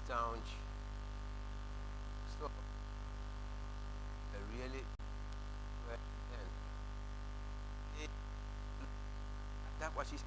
township. So I really well then. They attack what she see.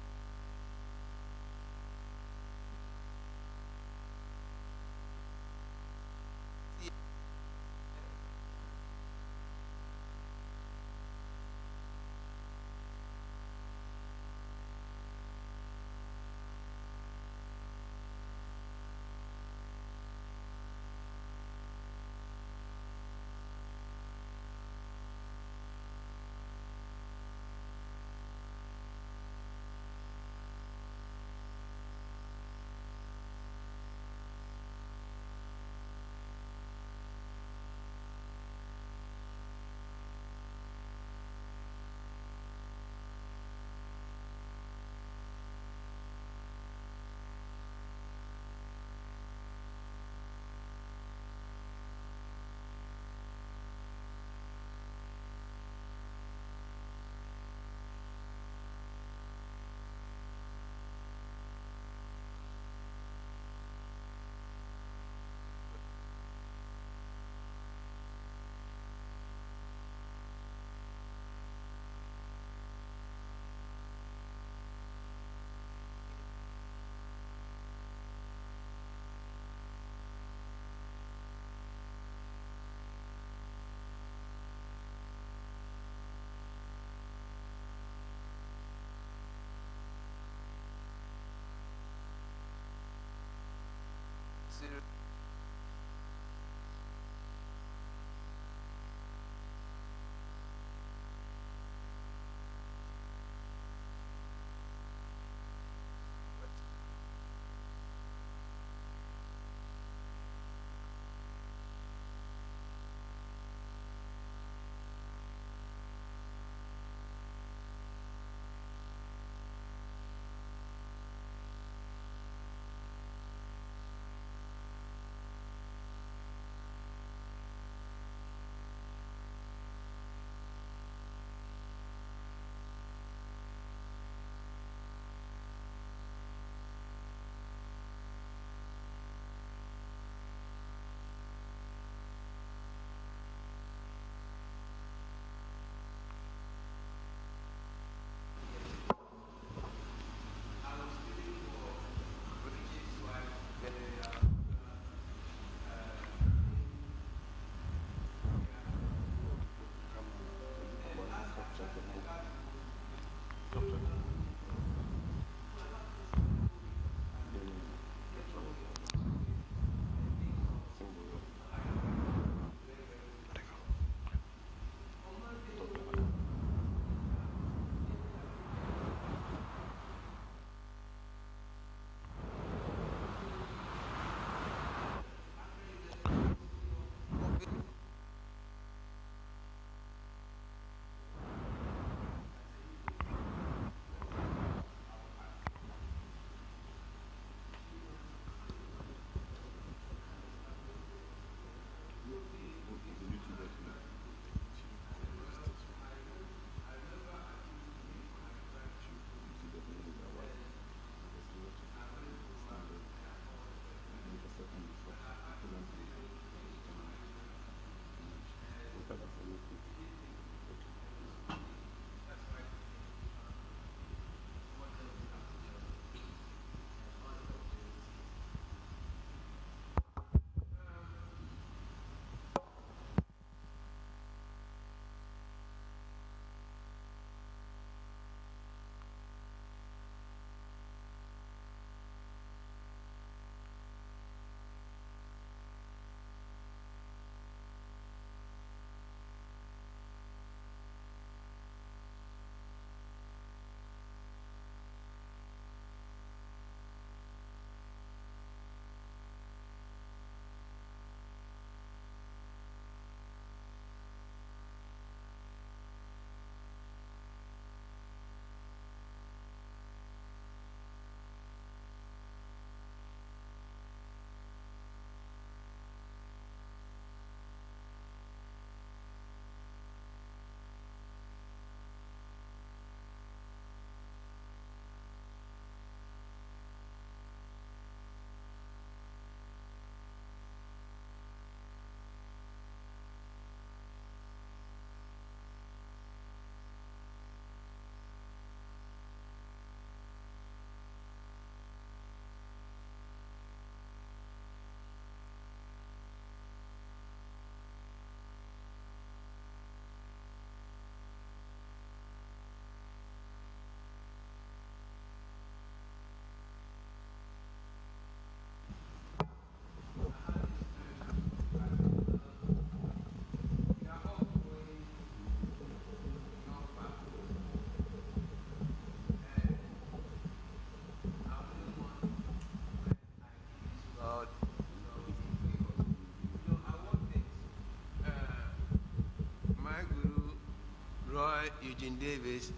Eugene Davis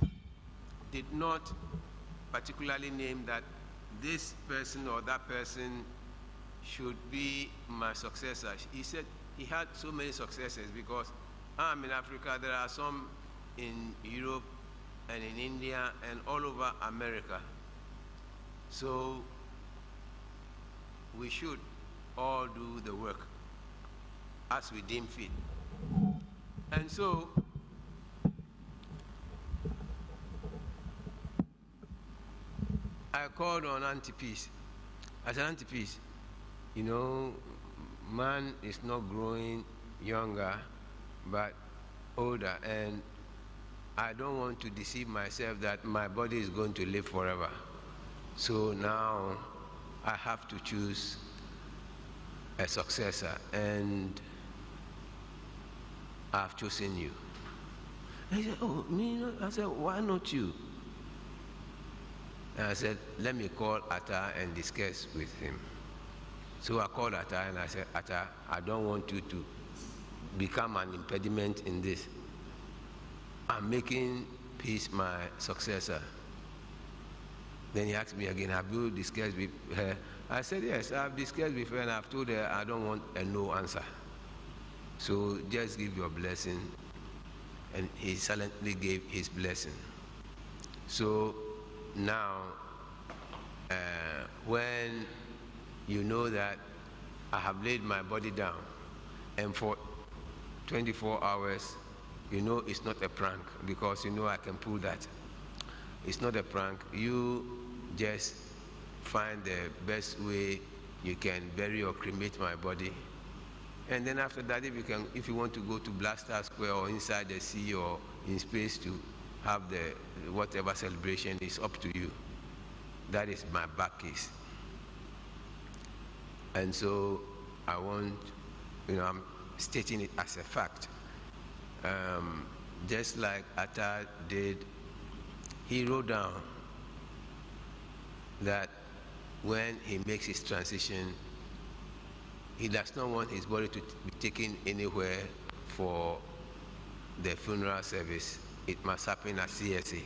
did not particularly name that this person or that person should be my successor. He said he had so many successors because I'm in Africa, there are some in Europe and in India and all over America. So we should all do the work as we deem fit. And so I called on Auntie Peace. I said, Auntie Peace, you know, man is not growing younger, but older, and I don't want to deceive myself that my body is going to live forever. So now I have to choose a successor, and I've chosen you. And he said, oh, me? I said, why not you? And I said, let me call Atta and discuss with him. So I called Atta and I said, Atta, I don't want you to become an impediment in this. I'm making Peace my successor. Then he asked me again, have you discussed with her? I said, yes, I've discussed with her and I've told her I don't want a no answer. So just give your blessing. And he silently gave his blessing. So now, when you know that I have laid my body down and for 24 hours, you know it's not a prank because you know I can pull that. It's not a prank. You just find the best way you can bury or cremate my body. And then after that, if you want to go to Blaster Square or inside the sea or in space to have the whatever celebration, is up to you. That is my back case. And so I want, I'm stating it as a fact. Just like Atta did, he wrote down that when he makes his transition, he does not want his body to be taken anywhere for the funeral service. It must happen at CSA.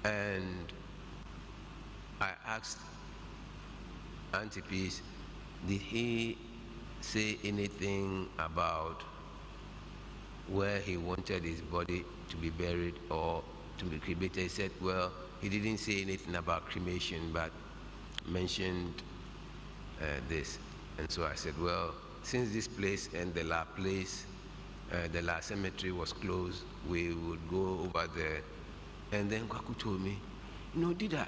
And I asked Auntie Peace, did he say anything about where he wanted his body to be buried or to be cremated? He said, well, he didn't say anything about cremation, but mentioned this. And so I said, well, since this place and the last place, the last cemetery was closed, we would go over there. And then Kwaku told me, did I,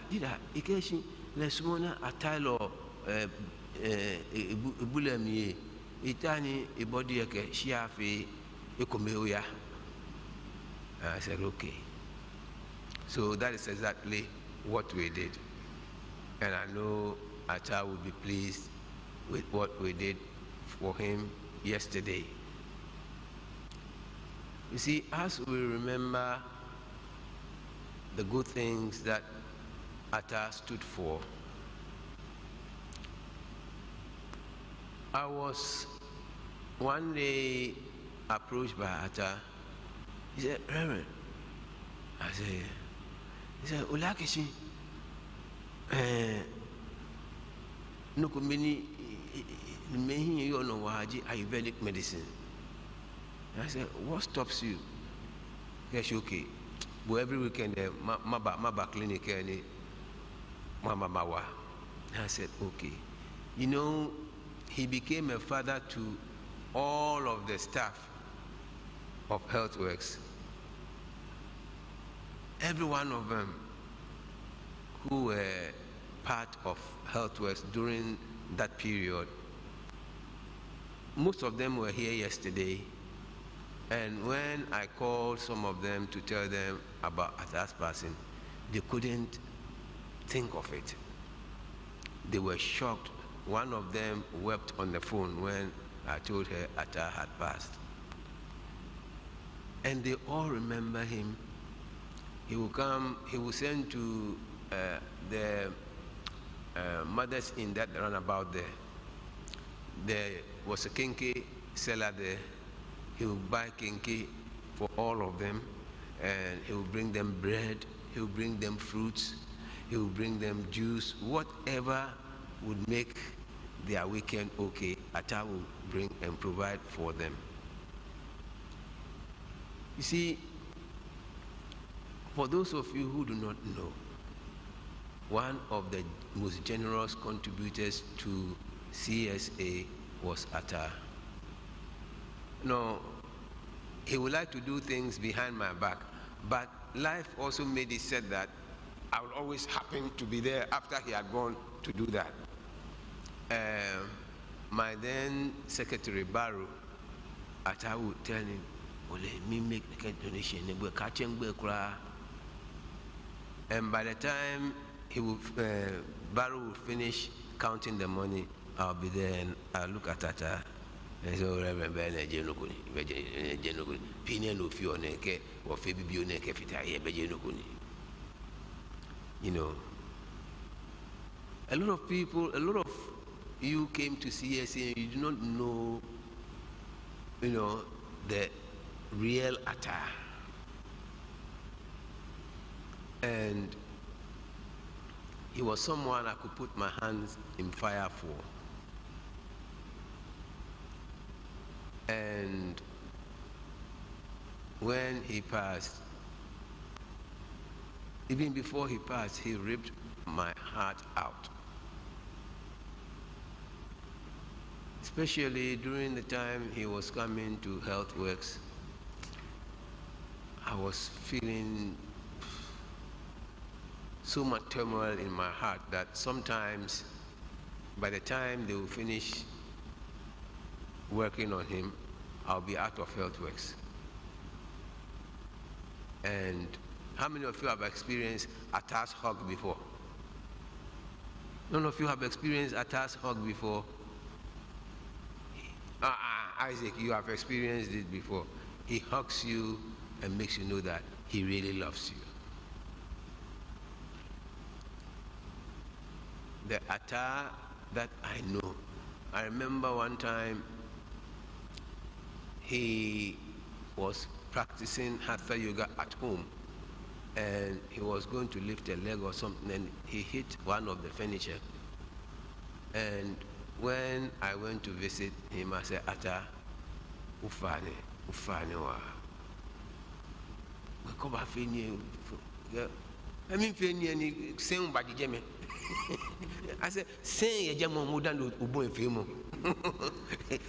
Ikeshi, lesmona atilo, ebulemi, itani, ebody eke, shiafi, ekomeoya. I said, okay. So that is exactly what we did. And I know Atta would be pleased with what we did for him yesterday. You see, as we remember the good things that Atta stood for, I was one day approached by Atta. He said, Reverend, I said, he said, Olakishi, no kumini mehi yo no waji Ayurvedic medicine. I said, what stops you? Yes, okay. But every weekend, my clinic, mama mawa. I said, okay. He became a father to all of the staff of HealthWorks. Every one of them who were part of HealthWorks during that period, most of them were here yesterday. And when I called some of them to tell them about Atta's passing, they couldn't think of it. They were shocked. One of them wept on the phone when I told her Atta had passed. And they all remember him. He will come, he will send to the mothers in that runabout there. There was a kinky seller there. He would buy kinky for all of them, and he will bring them bread, he will bring them fruits, he will bring them juice, whatever would make their weekend okay, Atta will bring and provide for them. You see, for those of you who do not know, one of the most generous contributors to CSA was Atta. No, he would like to do things behind my back, but life also made it said that I would always happen to be there after he had gone to do that. My then secretary, Barrow, Atta would tell him, "Well, let me make a donation, and by the time he would, Barrow would finish counting the money, I'll be there and I'll look at Atta and say, Reverend Ben, you know, a lot of people, a lot of you came to CSA and you do not know, the real Atta. And he was someone I could put my hands in fire for. And when he passed, even before he passed, he ripped my heart out. Especially during the time he was coming to Health Works, I was feeling so much turmoil in my heart that sometimes by the time they will finish working on him, I'll be out of Health Works. And how many of you have experienced Atta's hug before? None of you have experienced Atta's hug before? Isaac, you have experienced it before. He hugs you and makes you know that he really loves you. The Atta that I know, I remember one time he was practicing Hatha Yoga at home, and he was going to lift a leg or something, and he hit one of the furniture. And when I went to visit him, I said, Atta, ufane wa. I mean, saying badi jeme. I said, saying a jamo more than ubo and fimo.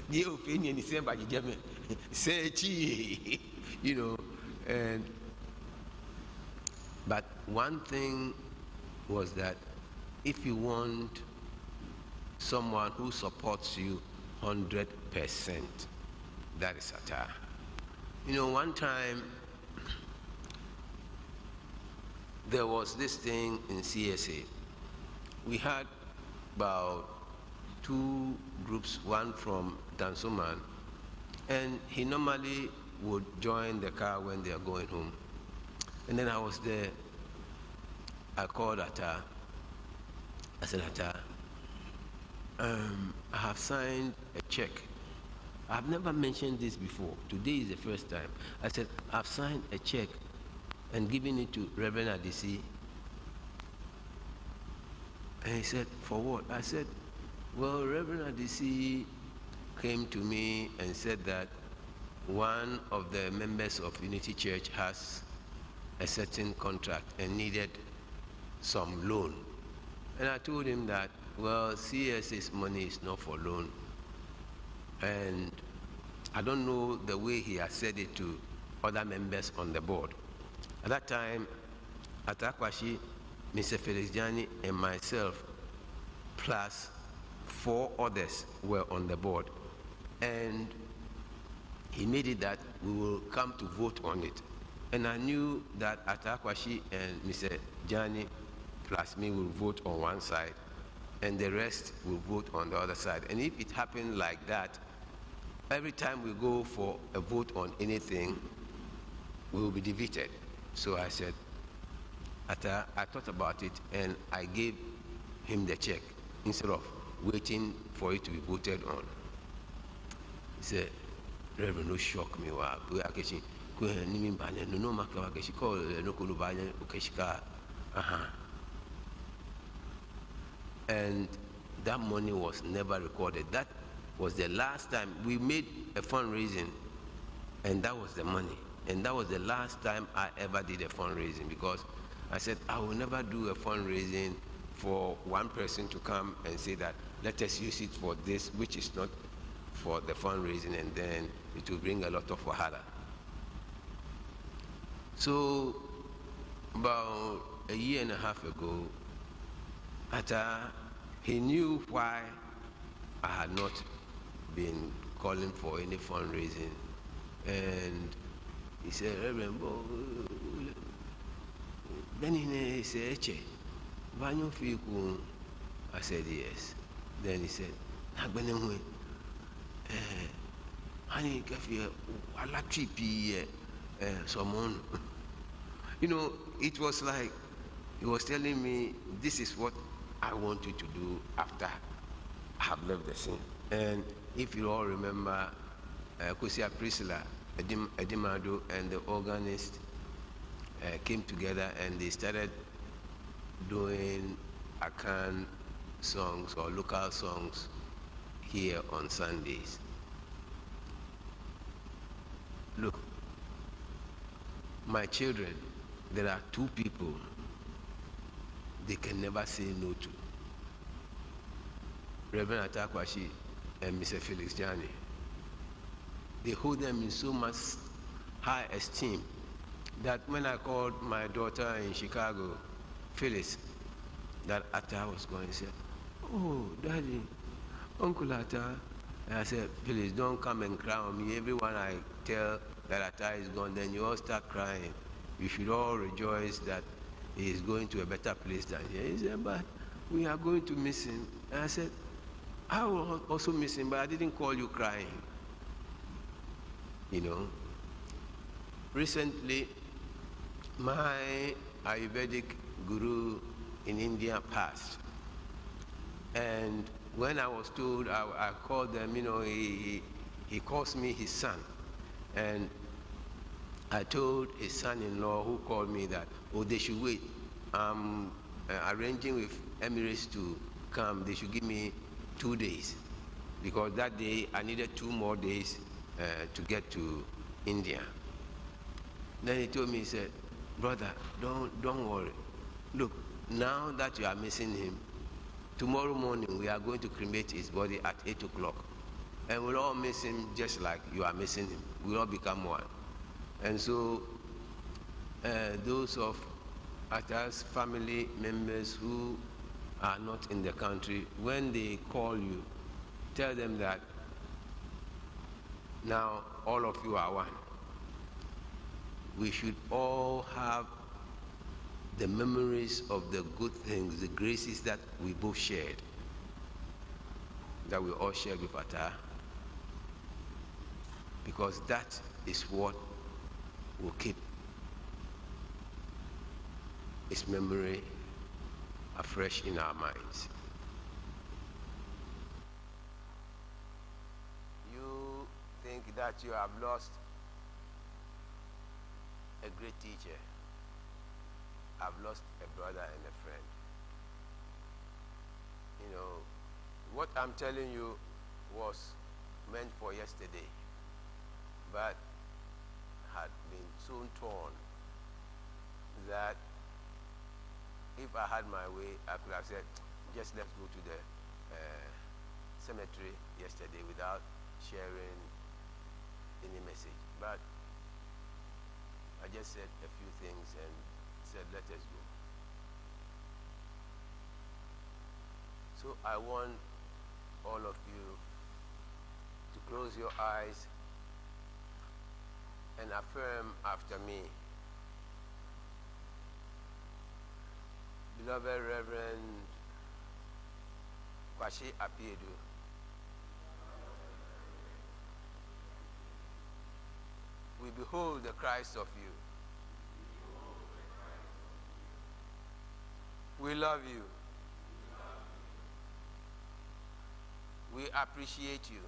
The opinion is saying badi jeme. Say chi, and but one thing was that if you want someone who supports you 100%, that is Atta. One time there was this thing in CSA. We had about 2 groups, one from Dansoman, and he normally would join the car when they are going home. And then I was there. I called Atta. I said, Atta, I have signed a check. I've never mentioned this before. Today is the first time. I said, I've signed a check and given it to Reverend Adisi. And he said, for what? I said, well, Reverend Adisi came to me and said that one of the members of Unity Church has a certain contract and needed some loan. And I told him that, well, CSA's money is not for loan. And I don't know the way he has said it to other members on the board. At that time, at Quarshie, Mr. Felix Jani and myself, plus 4 others were on the board. And he made it that we will come to vote on it. And I knew that at Quarshie and Mr. Jani plus me will vote on one side, and the rest will vote on the other side. And if it happened like that, every time we go for a vote on anything, we will be defeated. So I said, I thought about it, and I gave him the check instead of waiting for it to be voted on. He said, Reverend, no shock me. And that money was never recorded. That was the last time we made a fundraising, and that was the money. And that was the last time I ever did a fundraising, because I said I will never do a fundraising for one person to come and say that let us use it for this, which is not for the fundraising, and then it will bring a lot of wahala. So about a year and a half ago, he knew why I had not been calling for any fundraising, and he said, Reverend, then he said, Eche, Vanyo Fiku. I said, yes. Then he said, Nagbenemwe, honey, Kafi, Wala tripi, someone. You know, it was like he was telling me, this is what I want you to do after I have left the scene. And if you all remember, Kusia Priscilla, Apeadu, and the organist came together and they started doing Akan songs or local songs here on Sundays. Look, my children, there are two people they can never say no to. Reverend Quarshie and Mr. Felix Jani. They hold them in so much high esteem that when I called my daughter in Chicago, Phyllis, that Atta was going to say, oh, Daddy, Uncle Atta. And I said, Phyllis, don't come and cry on me. Everyone I tell that Atta is gone, then you all start crying. You should all rejoice that he is going to a better place than here. He said, but we are going to miss him. And I said, I will also miss him, but I didn't call you crying. You know, recently, my Ayurvedic guru in India passed. And when I was told, I called them, you know, he calls me his son. And I told his son-in-law who called me that, oh, they should wait. I'm arranging with Emirates to come. They should give me 2 days. Because that day, I needed 2 more days to get to India. Then he told me, he said, brother, don't worry. Look, now that you are missing him, tomorrow morning we are going to cremate his body at 8 o'clock. And we'll all miss him just like you are missing him. We'll all become one. And so those of Atta's family members who are not in the country, when they call you, tell them that now all of you are one. We should all have the memories of the good things, the graces that we both shared, that we all shared with Atta, because that is what will keep his memory afresh in our minds. You think that you have lost a great teacher. I've lost a brother and a friend. You know, what I'm telling you was meant for yesterday, but had been so torn that if I had my way, I could have said, just let's go to the cemetery yesterday without sharing any message. But I just said a few things and said, let us go. So I want all of you to close your eyes and affirm after me. Beloved Reverend Quarshie Apeadu, we behold the Christ of you. We love you. We appreciate you.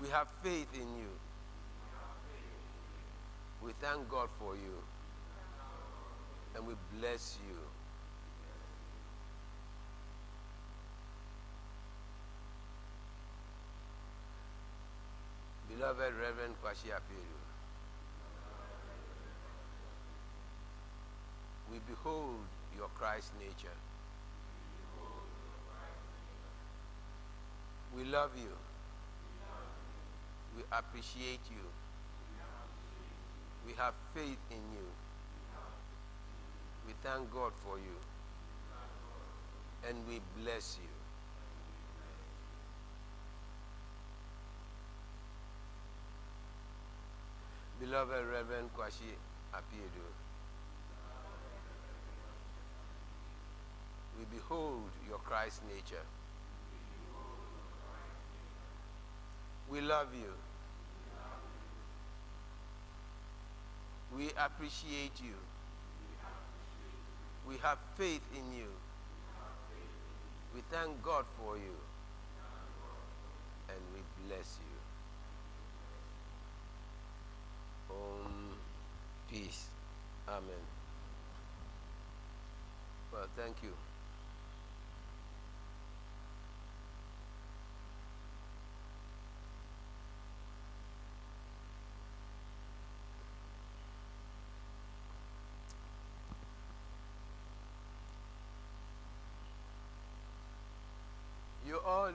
We have faith in you. We thank God for you. And we bless you. Beloved Reverend Quarshie Apeadu, we behold your Christ nature. We love you. We appreciate you. We have faith in you. We thank God for you. And we bless you. Beloved Reverend Quarshie Apeadu, we behold your Christ nature. We love you. We appreciate you. We have faith in you. We thank God for you. And we bless you. Peace. Amen. Well, thank you. You all